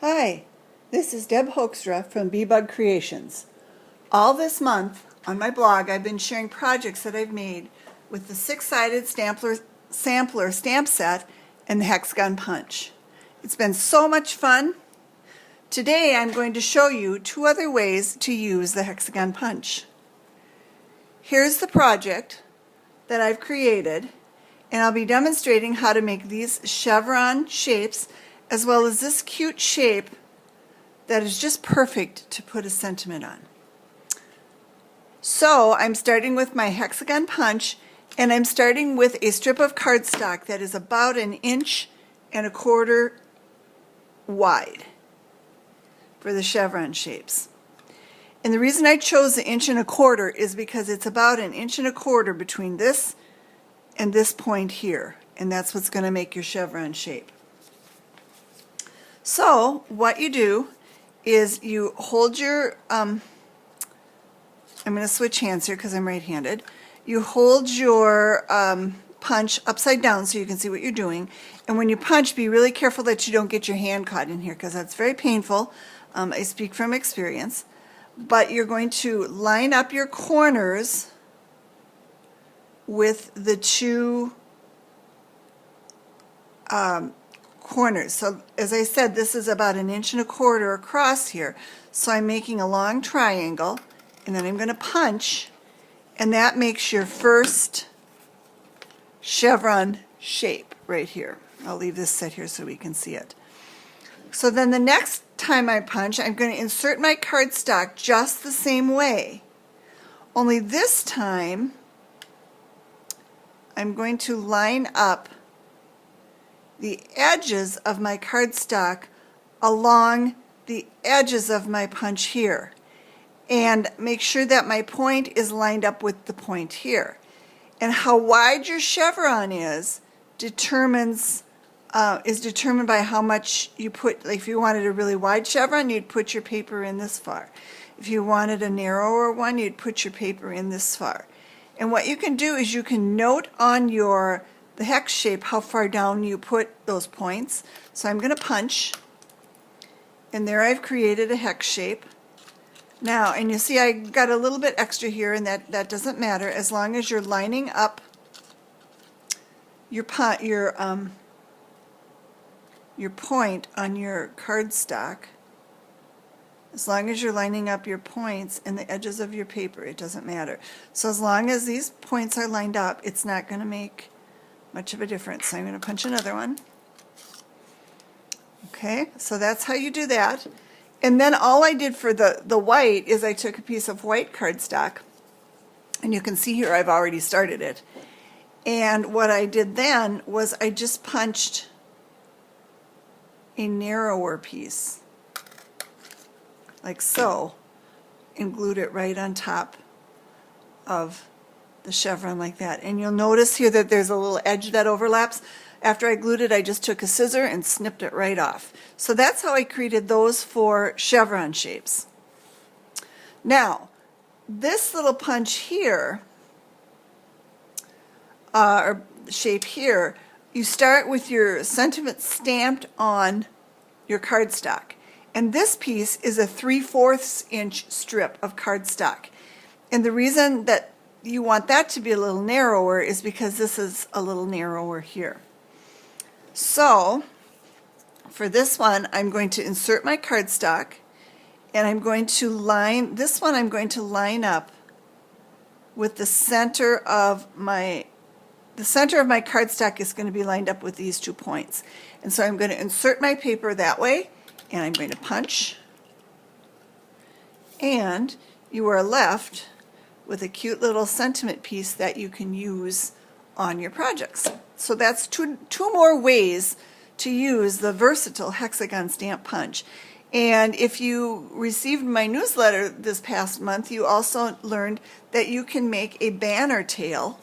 Hi, this is Deb Hoekstra from Bee-Bug Creations. All this month on my blog I've been sharing projects that I've made with the six-sided sampler stamp set and the Hexagon punch. It's been so much fun. Today I'm going to show you two other ways to use the Hexagon punch. Here's the project that I've created, and I'll be demonstrating how to make these chevron shapes as well as this cute shape that is just perfect to put a sentiment on. So I'm starting with my Hexagon punch, and I'm starting with a strip of cardstock that is about 1.25 inches wide for the chevron shapes. And the reason I chose the 1.25 inches is because it's about 1.25 inches between this and this point here, and that's what's going to make your chevron shape. So what you do is you hold your, I'm going to switch hands here because I'm right-handed. You hold your punch upside down so you can see what you're doing. And when you punch, be really careful that you don't get your hand caught in here because that's very painful. I speak from experience. But you're going to line up your corners with the two corners. So as I said, this is about 1.25 inches across here. So I'm making a long triangle, and then I'm going to punch, and that makes your first chevron shape right here. I'll leave this set here so we can see it. So then the next time I punch, I'm going to insert my cardstock just the same way. Only this time, I'm going to line up the edges of my cardstock along the edges of my punch here, and make sure that my point is lined up with the point here. And how wide your chevron is determined by how much you put. Like if you wanted a really wide chevron, you'd put your paper in this far. If you wanted a narrower one, you'd put your paper in this far. And what you can do is you can note on the hex shape how far down you put those points. So I'm going to punch, and there I've created a hex shape. Now, and you see I got a little bit extra here, and that doesn't matter as long as you're lining up your point on your cardstock. As long as you're lining up your points and the edges of your paper, it doesn't matter. So as long as these points are lined up, it's not going to make much of a difference. So I'm going to punch another one. Okay, so that's how you do that. And then all I did for the white is I took a piece of white cardstock, and you can see here I've already started it. And what I did then was I just punched a narrower piece, like so, and glued it right on top of the chevron like that. And you'll notice here that there's a little edge that overlaps. After I glued it, I just took a scissor and snipped it right off. So that's how I created those four chevron shapes. Now, this little punch here, or shape here, you start with your sentiment stamped on your cardstock. And this piece is a 3/4 inch strip of cardstock. And the reason that you want that to be a little narrower is because this is a little narrower here. So for this one, I'm going to insert my cardstock, and I'm going to line this one. I'm going to line up with the center of my cardstock is going to be lined up with these 2 points. And so I'm going to insert my paper that way, and I'm going to punch, and you are left with a cute little sentiment piece that you can use on your projects. So that's two more ways to use the versatile Hexagon stamp punch. And if you received my newsletter this past month, you also learned that you can make a banner tail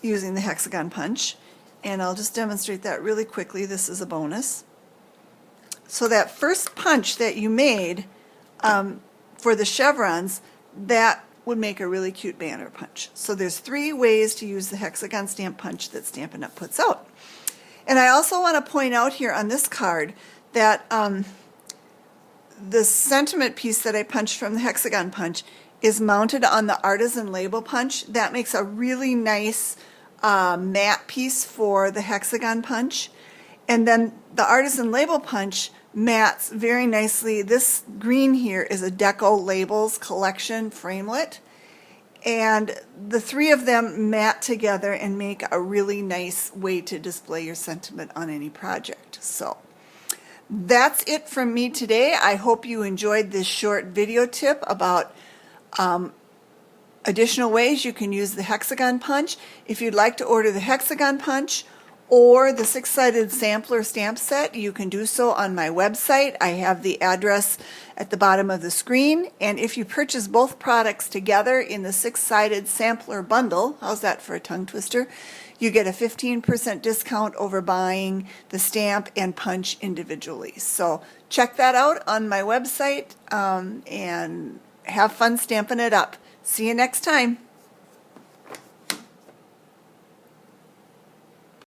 using the Hexagon punch. And I'll just demonstrate that really quickly. This is a bonus. So that first punch that you made for the chevrons, that would make a really cute banner punch. So there's 3 ways to use the Hexagon stamp punch that Stampin' Up! Puts out. And I also want to point out here on this card that the sentiment piece that I punched from the Hexagon punch is mounted on the artisan label punch. That makes a really nice matte piece for the Hexagon punch. And then the artisan label punch mats very nicely. This green here is a Deco Labels collection framelit. And the three of them mat together and make a really nice way to display your sentiment on any project. So that's it from me today. I hope you enjoyed this short video tip about additional ways you can use the Hexagon punch. If you'd like to order the Hexagon punch or the 6-sided sampler stamp set, you can do so on my website. I have the address at the bottom of the screen. And if you purchase both products together in the 6-sided sampler bundle, how's that for a tongue twister? You get a 15% discount over buying the stamp and punch individually. So check that out on my website and have fun stamping it up. See you next time.